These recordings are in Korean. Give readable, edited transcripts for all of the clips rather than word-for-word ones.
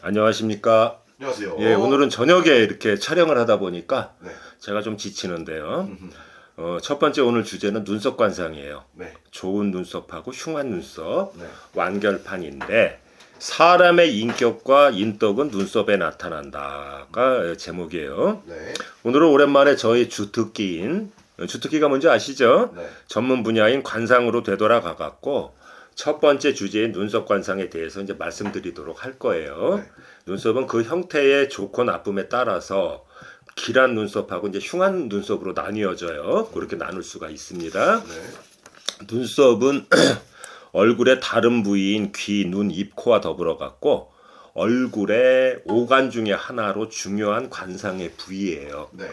안녕하십니까. 안녕하세요. 예, 오늘은 저녁에 이렇게 촬영을 하다 보니까 네. 제가 좀 지치는데요. 첫 번째 오늘 주제는 눈썹 관상이에요. 네. 좋은 눈썹하고 흉한 눈썹, 네. 완결판인데 사람의 인격과 인덕은 눈썹에 나타난다가 제목이에요. 네. 오늘은 오랜만에 저희 주특기가 뭔지 아시죠? 네. 전문 분야인 관상으로 되돌아가 갖고 첫 번째 주제인 눈썹 관상에 대해서 이제 말씀드리도록 할 거예요. 네. 눈썹은 그 형태의 좋고 나쁨에 따라서 길한 눈썹하고 이제 흉한 눈썹으로 나뉘어져요. 그렇게 나눌 수가 있습니다. 네. 눈썹은 얼굴의 다른 부위인 귀, 눈, 입, 코와 더불어 갖고 얼굴의 오간 중에 하나로 중요한 관상의 부위예요. 네.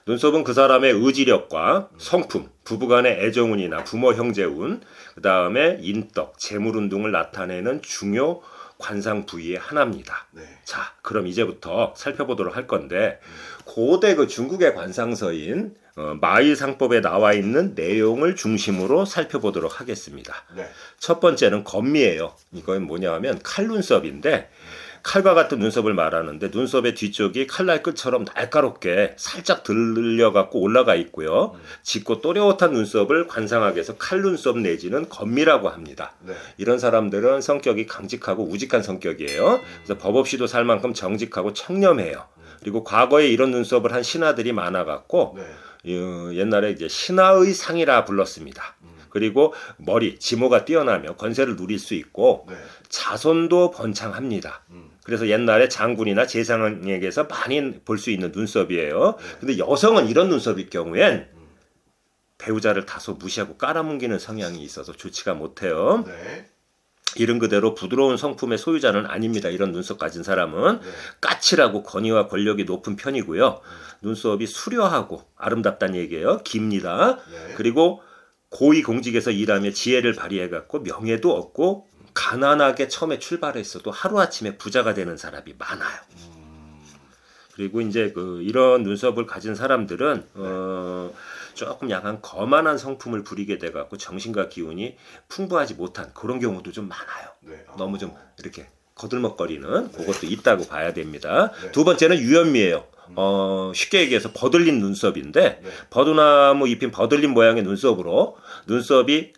눈썹은 그 사람의 의지력과 성품, 부부간의 애정운이나 부모 형제운, 그 다음에 인덕, 재물운 등을 나타내는 중요 관상 부위의 하나입니다. 네. 자, 그럼 이제부터 살펴보도록 할 건데 고대 그 중국의 관상서인 마의상법에 나와 있는 내용을 중심으로 살펴보도록 하겠습니다. 네. 첫 번째는 검미예요. 이건 뭐냐 하면 칼눈썹인데 칼과 같은 눈썹을 말하는데 눈썹의 뒤쪽이 칼날 끝처럼 날카롭게 살짝 들려갖고 올라가 있고요. 짙고 또렷한 눈썹을 관상학에서 해서 칼눈썹 내지는 검미라고 합니다. 네. 이런 사람들은 성격이 강직하고 우직한 성격이에요. 그래서 법 없이도 살 만큼 정직하고 청렴해요. 그리고 과거에 이런 눈썹을 한 신하들이 많아갖고 옛날에 이제 신하의 상이라 불렀습니다. 그리고 머리, 지모가 뛰어나며 권세를 누릴 수 있고 네. 자손도 번창합니다. 그래서 옛날에 장군이나 재상에게서 많이 볼 수 있는 눈썹이에요. 근데 여성은 이런 눈썹일 경우엔 배우자를 다소 무시하고 깔아뭉기는 성향이 있어서 좋지가 못해요. 네. 이른 그대로 부드러운 성품의 소유자는 아닙니다. 이런 눈썹 가진 사람은 네. 까칠하고 권위와 권력이 높은 편이고요. 눈썹이 수려하고 아름답다는 얘기예요. 깁니다. 네. 그리고 고위공직에서 일하며 지혜를 발휘해갖고 명예도 얻고 가난하게 처음에 출발했어도 하루아침에 부자가 되는 사람이 많아요. 그리고 이제 이런 눈썹을 가진 사람들은 조금 약간 거만한 성품을 부리게 돼갖고 정신과 기운이 풍부하지 못한 그런 경우도 좀 많아요. 네. 너무 좀 이렇게 거들먹거리는 그것도 있다고 봐야 됩니다. 네. 두 번째는 유연미예요. 쉽게 얘기해서 버들린 눈썹인데 네. 버드나무 잎인 버들린 모양의 눈썹으로 눈썹이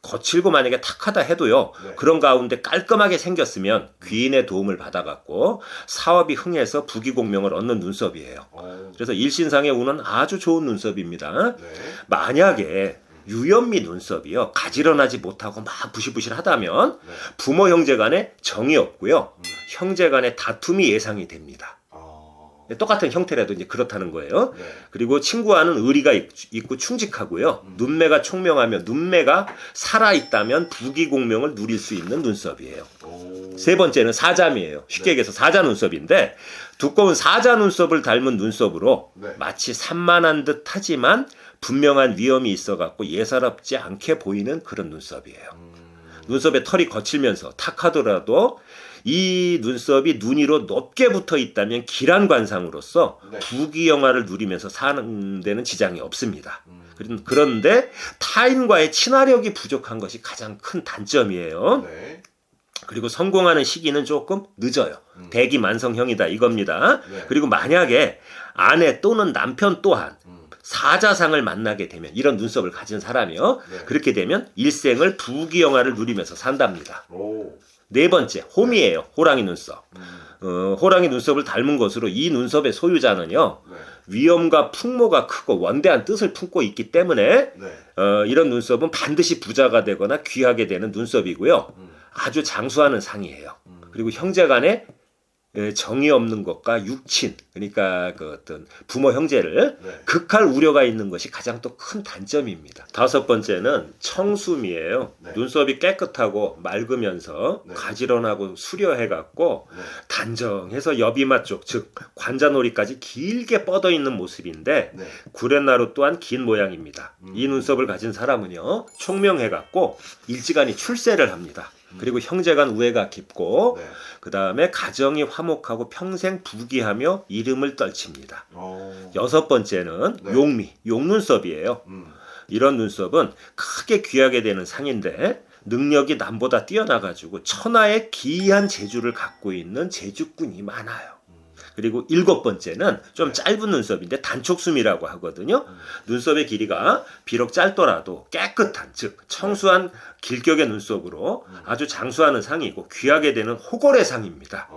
거칠고 만약에 탁하다 해도요. 네. 그런 가운데 깔끔하게 생겼으면 귀인의 도움을 받아갖고 사업이 흥해서 부귀공명을 얻는 눈썹이에요. 그래서 일신상에 우는 아주 좋은 눈썹입니다. 네. 만약에 유연미 눈썹이요. 가지런하지 못하고 막 부실부실하다면 네. 부모 형제 간에 정이 없고요. 형제 간에 다툼이 예상이 됩니다. 똑같은 형태라도 이제 그렇다는 거예요. 네. 그리고 친구와는 의리가 있고 충직하고요. 눈매가 총명하며 눈매가 살아있다면 부귀공명을 누릴 수 있는 눈썹이에요. 세 번째는 사자미예요. 쉽게 얘기해서 사자 눈썹인데 두꺼운 사자 눈썹을 닮은 눈썹으로 마치 산만한 듯 하지만 분명한 위험이 있어갖고 예사롭지 않게 보이는 그런 눈썹이에요. 눈썹에 털이 거칠면서 탁하더라도 이 눈썹이 눈 위로 높게 붙어 있다면 길한 관상으로서 부귀영화를 누리면서 사는 데는 지장이 없습니다. 그런데 타인과의 친화력이 부족한 것이 가장 큰 단점이에요. 네. 그리고 성공하는 시기는 조금 늦어요. 대기만성형이다 이겁니다. 네. 그리고 만약에 아내 또는 남편 또한 사자상을 만나게 되면 이런 눈썹을 가진 사람이요. 그렇게 되면 일생을 부귀영화를 누리면서 산답니다. 네 번째, 호미예요. 호랑이 눈썹. 호랑이 눈썹을 닮은 것으로 이 눈썹의 소유자는요. 위엄과 풍모가 크고 원대한 뜻을 품고 있기 때문에 이런 눈썹은 반드시 부자가 되거나 귀하게 되는 눈썹이고요. 아주 장수하는 상이에요. 그리고 형제간에 정이 없는 것과 육친, 그러니까 그 어떤 부모 형제를 극할 우려가 있는 것이 가장 또 큰 단점입니다. 다섯 번째는 청수미예요. 눈썹이 깨끗하고 맑으면서 가지런하고 수려해갖고 단정해서 여비마 쪽, 즉 관자놀이까지 길게 뻗어 있는 모습인데 구레나루 또한 긴 모양입니다. 이 눈썹을 가진 사람은요, 총명해갖고 일지간히 출세를 합니다. 그리고 형제간 우애가 깊고 그 다음에 가정이 화목하고 평생 부귀하며 이름을 떨칩니다. 여섯 번째는 용미, 용눈썹이에요. 이런 눈썹은 크게 귀하게 되는 상인데 능력이 남보다 뛰어나가지고 천하의 기이한 재주를 갖고 있는 재주꾼이 많아요. 그리고 7번째는 좀 짧은 눈썹인데 단촉숨이라고 하거든요. 눈썹의 길이가 비록 짧더라도 깨끗한, 즉 청수한 길격의 눈썹으로 아주 장수하는 상이고 귀하게 되는 호걸의 상입니다.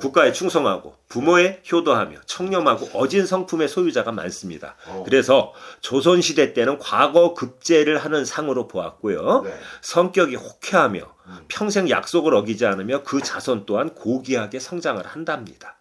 국가에 충성하고 부모에 효도하며 청렴하고 어진 성품의 소유자가 많습니다. 그래서 조선시대 때는 과거 급제를 하는 상으로 보았고요. 성격이 호쾌하며 평생 약속을 어기지 않으며 그 자손 또한 고귀하게 성장을 한답니다.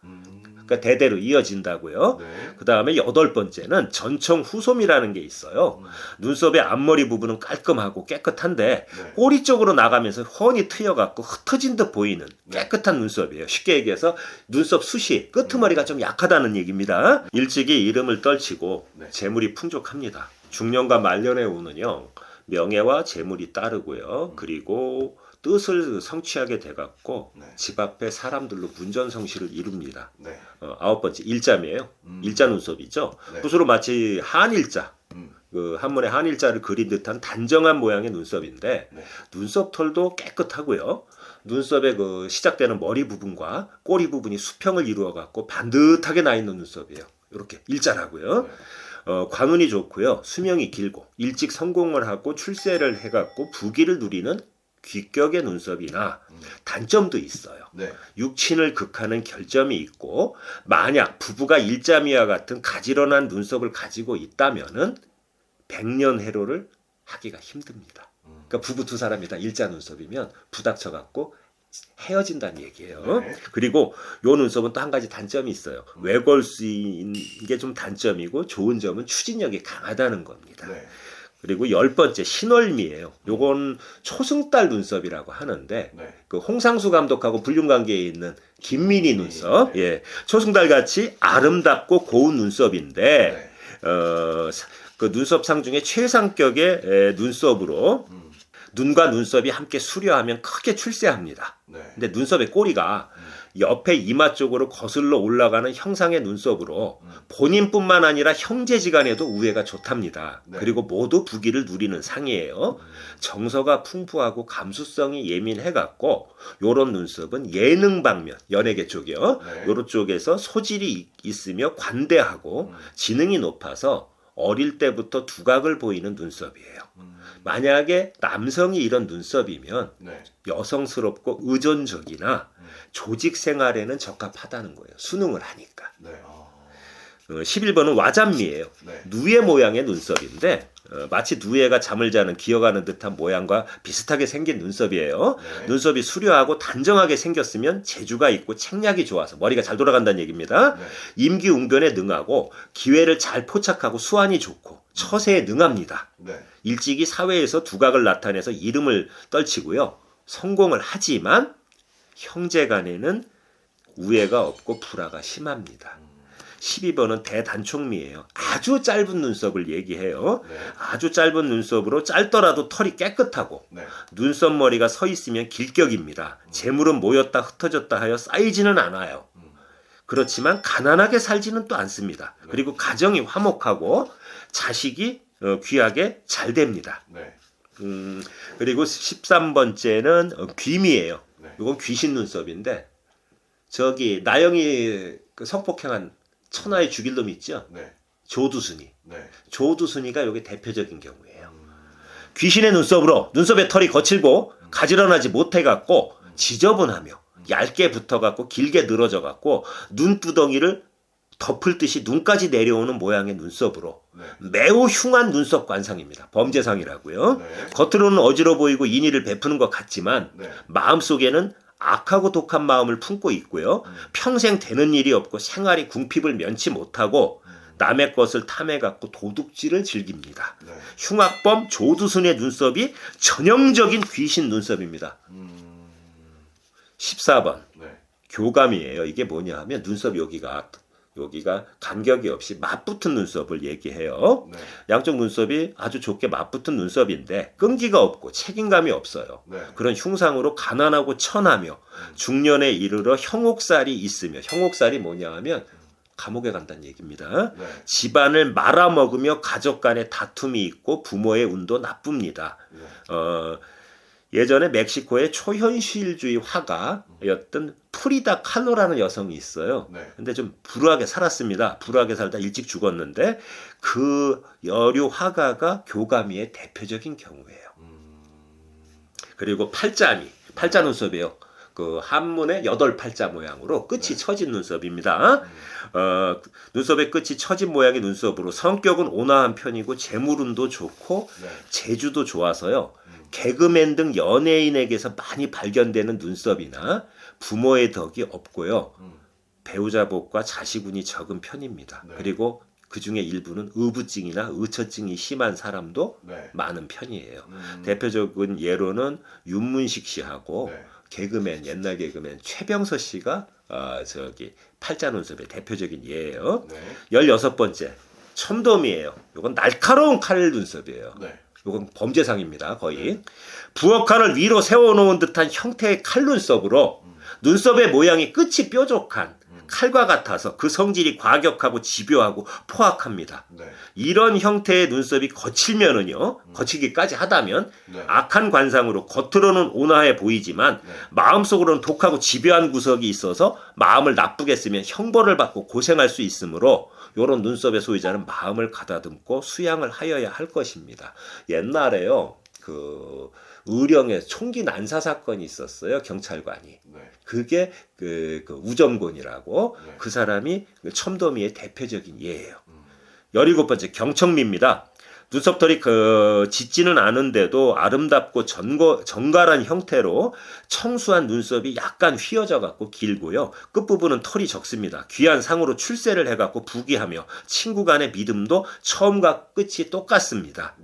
그러니까 대대로 이어진다고요. 그 다음에 8번째는 전청 후솜이라는 게 있어요. 눈썹의 앞머리 부분은 깔끔하고 깨끗한데 꼬리 쪽으로 나가면서 훤히 트여갖고 흩어진 듯 보이는 깨끗한 눈썹이에요. 쉽게 얘기해서 눈썹 숱이 끄트머리가 좀 약하다는 얘기입니다. 일찍이 이름을 떨치고 재물이 풍족합니다. 중년과 말년에 오는요. 명예와 재물이 따르고요. 그리고 뜻을 성취하게 돼갖고 집 앞에 사람들로 문전성시를 이룹니다. 9번째 일자매예요. 일자 눈썹이죠. 붓으로 마치 한일자, 그 한문의 한일자를 그린 듯한 단정한 모양의 눈썹인데 눈썹 털도 깨끗하고요. 눈썹의 그 시작되는 머리 부분과 꼬리 부분이 수평을 이루어갖고 반듯하게 나 있는 눈썹이에요. 이렇게 일자라고요. 관운이 좋고요. 수명이 길고 일찍 성공을 하고 출세를 해갖고 부귀를 누리는 귀격의 눈썹이나 단점도 있어요. 육친을 극하는 결점이 있고 만약 부부가 일자미와 같은 가지런한 눈썹을 가지고 있다면은 백년해로를 하기가 힘듭니다. 그러니까 부부 두 사람이 다 일자 눈썹이면 부닥쳐갖고 헤어진다는 얘기예요. 그리고 요 눈썹은 또 한 가지 단점이 있어요. 외골 수 있는 게 좀 단점이고 좋은 점은 추진력이 강하다는 겁니다. 그리고 10번째 신월미예요. 요건 초승달 눈썹이라고 하는데 그 홍상수 감독하고 불륜관계에 있는 김민희 눈썹. 초승달 같이 아름답고 고운 눈썹인데 그 눈썹상 중에 최상격의 눈썹으로 눈과 눈썹이 함께 수려하면 크게 출세합니다. 근데 눈썹의 꼬리가 옆에 이마 쪽으로 거슬러 올라가는 형상의 눈썹으로 본인뿐만 아니라 형제지간에도 우애가 좋답니다. 그리고 모두 부귀를 누리는 상이에요. 정서가 풍부하고 감수성이 예민해갖고 요런 눈썹은 예능 방면, 연예계 쪽이요. 요런 쪽에서 소질이 있으며 관대하고 지능이 높아서 어릴 때부터 두각을 보이는 눈썹이에요. 만약에 남성이 이런 눈썹이면 여성스럽고 의존적이나 조직 생활에는 적합하다는 거예요. 수능을 하니까. 11번은 와잠미예요. 누에 모양의 눈썹인데 마치 누에가 잠을 자는 기어가는 듯한 모양과 비슷하게 생긴 눈썹이에요. 눈썹이 수려하고 단정하게 생겼으면 재주가 있고 책략이 좋아서 머리가 잘 돌아간다는 얘기입니다. 임기응변에 능하고 기회를 잘 포착하고 수완이 좋고 처세에 능합니다. 일찍이 사회에서 두각을 나타내서 이름을 떨치고요. 성공을 하지만 형제간에는 우애가 없고 불화가 심합니다. 12번은 대단촉미예요. 아주 짧은 눈썹을 얘기해요. 아주 짧은 눈썹으로 짧더라도 털이 깨끗하고 눈썹 머리가 서 있으면 길격입니다. 재물은 모였다 흩어졌다 하여 쌓이지는 않아요. 그렇지만 가난하게 살지는 또 않습니다. 그리고 가정이 화목하고 자식이 귀하게 잘 됩니다. 그리고 13번째는 귀미예요. 이건 귀신 눈썹인데 저기 나영이 그 성폭행한 천하의 죽일 놈 있죠? 조두순이. 조두순이가 여기 대표적인 경우예요. 귀신의 눈썹으로 눈썹의 털이 거칠고 가지런하지 못해갖고 지저분하며 얇게 붙어갖고 길게 늘어져갖고 눈두덩이를 덮을 듯이 눈까지 내려오는 모양의 눈썹으로 매우 흉한 눈썹 관상입니다. 범죄상이라고요. 겉으로는 어지러 보이고 인의를 베푸는 것 같지만 마음속에는 악하고 독한 마음을 품고 있고요. 평생 되는 일이 없고 생활이 궁핍을 면치 못하고 남의 것을 탐해갖고 도둑질을 즐깁니다. 흉악범 조두순의 눈썹이 전형적인 귀신 눈썹입니다. 14번 교감이에요. 이게 뭐냐 하면 눈썹 여기가 간격이 없이 맞붙은 눈썹을 얘기해요. 양쪽 눈썹이 아주 좋게 맞붙은 눈썹인데 끈기가 없고 책임감이 없어요. 그런 흉상으로 가난하고 천하며 중년에 이르러 형옥살이 있으며 형옥살이 뭐냐 하면 감옥에 간다는 얘기입니다. 집안을 말아먹으며 가족 간에 다툼이 있고 부모의 운도 나쁩니다. 예전에 멕시코의 초현실주의 화가였던 프리다 칼로라는 여성이 있어요. 네. 근데 좀 불우하게 살았습니다. 불우하게 살다 일찍 죽었는데 그 여류 화가가 교감이의 대표적인 경우예요. 그리고 팔자 눈썹이에요. 그 한문의 8팔자 모양으로 끝이 처진 눈썹입니다. 눈썹의 끝이 처진 모양의 눈썹으로 성격은 온화한 편이고 재물운도 좋고 재주도 좋아서요. 개그맨 등 연예인에게서 많이 발견되는 눈썹이나 부모의 덕이 없고요. 배우자 복과 자식운이 적은 편입니다. 그리고 그 중에 일부는 의부증이나 의처증이 심한 사람도 많은 편이에요. 대표적인 예로는 윤문식 씨하고 개그맨, 옛날 개그맨 최병서 씨가 팔자 눈썹의 대표적인 예예요. 16번째, 첨돔이에요. 이건 날카로운 칼 눈썹이에요. 이건 범죄상입니다. 거의. 부엌칼을 위로 세워놓은 듯한 형태의 칼 눈썹으로 눈썹의 모양이 끝이 뾰족한 칼과 같아서 그 성질이 과격하고 집요하고 포악합니다. 이런 형태의 눈썹이 거칠기까지 하다면 악한 관상으로 겉으로는 온화해 보이지만 마음속으로는 독하고 집요한 구석이 있어서 마음을 나쁘게 쓰면 형벌을 받고 고생할 수 있으므로 이런 눈썹의 소유자는 마음을 가다듬고 수양을 하여야 할 것입니다. 옛날에요. 의령에 총기 난사 사건이 있었어요. 경찰관이. 그게 그 우점곤이라고 그 사람이 첨더미의 대표적인 예예요. 17번째 경청미입니다. 눈썹털이 짙지는 않은데도 아름답고 정갈한 형태로 청수한 눈썹이 약간 휘어져 갖고 길고요. 끝부분은 털이 적습니다. 귀한 상으로 출세를 해갖고 부귀하며 친구 간의 믿음도 처음과 끝이 똑같습니다.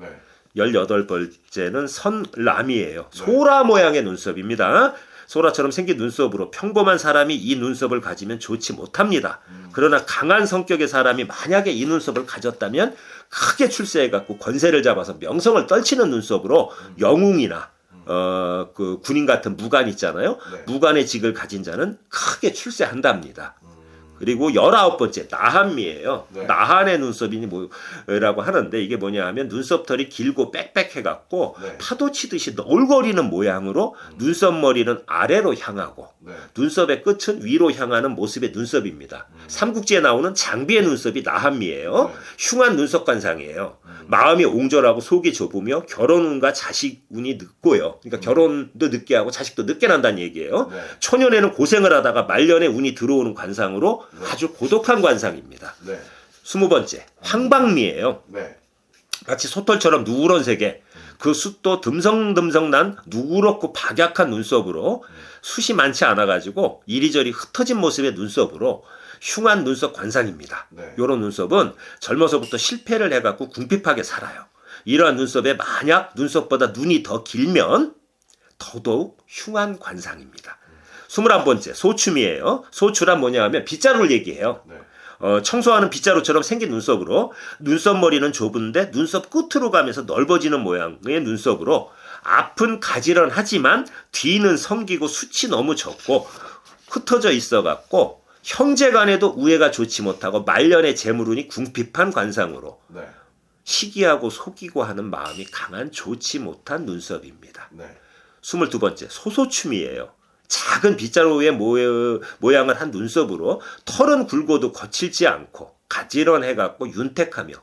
18번째는 선람이에요. 소라 모양의 눈썹입니다. 소라처럼 생긴 눈썹으로 평범한 사람이 이 눈썹을 가지면 좋지 못합니다. 그러나 강한 성격의 사람이 만약에 이 눈썹을 가졌다면 크게 출세해갖고 권세를 잡아서 명성을 떨치는 눈썹으로 영웅이나 그 군인 같은 무관 있잖아요. 무관의 직을 가진 자는 크게 출세한답니다. 그리고 19번째 나한미예요. 나한의 눈썹이니 뭐라고 하는데 이게 뭐냐 하면 눈썹털이 길고 빽빽해갖고 파도 치듯이 너울거리는 모양으로 눈썹머리는 아래로 향하고 눈썹의 끝은 위로 향하는 모습의 눈썹입니다. 삼국지에 나오는 장비의 눈썹이 나한미예요. 흉한 눈썹 관상이에요. 마음이 옹졸하고 속이 좁으며 결혼운과 자식운이 늦고요. 그러니까 결혼도 늦게 하고 자식도 늦게 난다는 얘기예요. 초년에는 고생을 하다가 말년에 운이 들어오는 관상으로 아주 고독한 관상입니다. 20번째 황방미예요. 마치 소털처럼 누런색에 그 숱도 듬성듬성 난 누렇고 박약한 눈썹으로 숱이 많지 않아가지고 이리저리 흩어진 모습의 눈썹으로 흉한 눈썹 관상입니다. 이런 눈썹은 젊어서부터 실패를 해갖고 궁핍하게 살아요. 이러한 눈썹에 만약 눈썹보다 눈이 더 길면 더더욱 흉한 관상입니다. 21번째 소춤이에요. 소추란 뭐냐 하면 빗자루를 얘기해요. 청소하는 빗자루처럼 생긴 눈썹으로 눈썹머리는 좁은데 눈썹 끝으로 가면서 넓어지는 모양의 눈썹으로 앞은 가지런하지만 뒤는 성기고 숱이 너무 적고 흩어져 있어갖고 형제간에도 우애가 좋지 못하고 말년의 재물운이 궁핍한 관상으로 시기하고 속이고 하는 마음이 강한 좋지 못한 눈썹입니다. 22번째 소소춤이에요. 작은 빗자루의 모양을 한 눈썹으로 털은 굵어도 거칠지 않고 가지런해갖고 윤택하며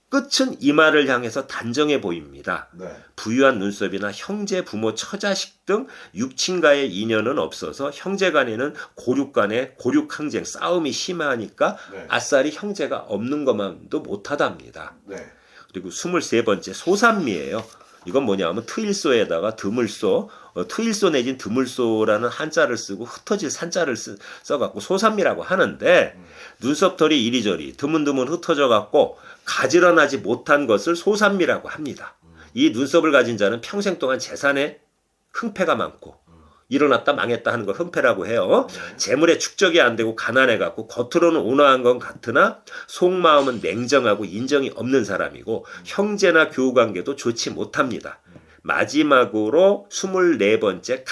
끝은 이마를 향해서 단정해 보입니다. 부유한 눈썹이나 형제, 부모, 처자식 등 육친과의 인연은 없어서 형제 간에는 고륙항쟁 싸움이 심하니까 아싸리 형제가 없는 것만도 못하답니다. 그리고 23번째 소산미예요. 이건 뭐냐 하면 트일소에다가 드물소, 트일소 내진 드물소라는 한자를 쓰고 흩어질 산자를 써갖고 소산미라고 하는데 눈썹털이 이리저리 드문드문 흩어져갖고 가지런하지 못한 것을 소산미라고 합니다. 이 눈썹을 가진 자는 평생 동안 재산에 흥패가 많고 일어났다 망했다 하는 걸 흥패라고 해요. 재물에 축적이 안 되고 가난해갖고 겉으로는 온화한 건 같으나 속마음은 냉정하고 인정이 없는 사람이고 형제나 교우관계도 좋지 못합니다. 마지막으로 24번째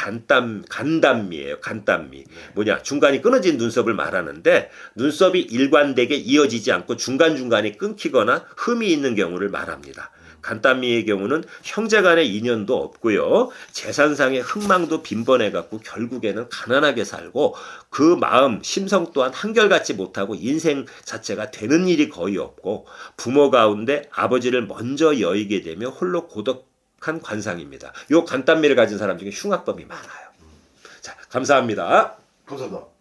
간단미예요. 간단미. 뭐냐? 중간이 끊어진 눈썹을 말하는데 눈썹이 일관되게 이어지지 않고 중간중간에 끊기거나 흠이 있는 경우를 말합니다. 간단미의 경우는 형제간의 인연도 없고요. 재산상의 흥망도 빈번해갖고 결국에는 가난하게 살고 그 마음, 심성 또한 한결같지 못하고 인생 자체가 되는 일이 거의 없고 부모 가운데 아버지를 먼저 여의게 되며 홀로 고독한 관상입니다. 요 간단미를 가진 사람 중에 흉악범이 많아요. 자, 감사합니다. 감사합니다.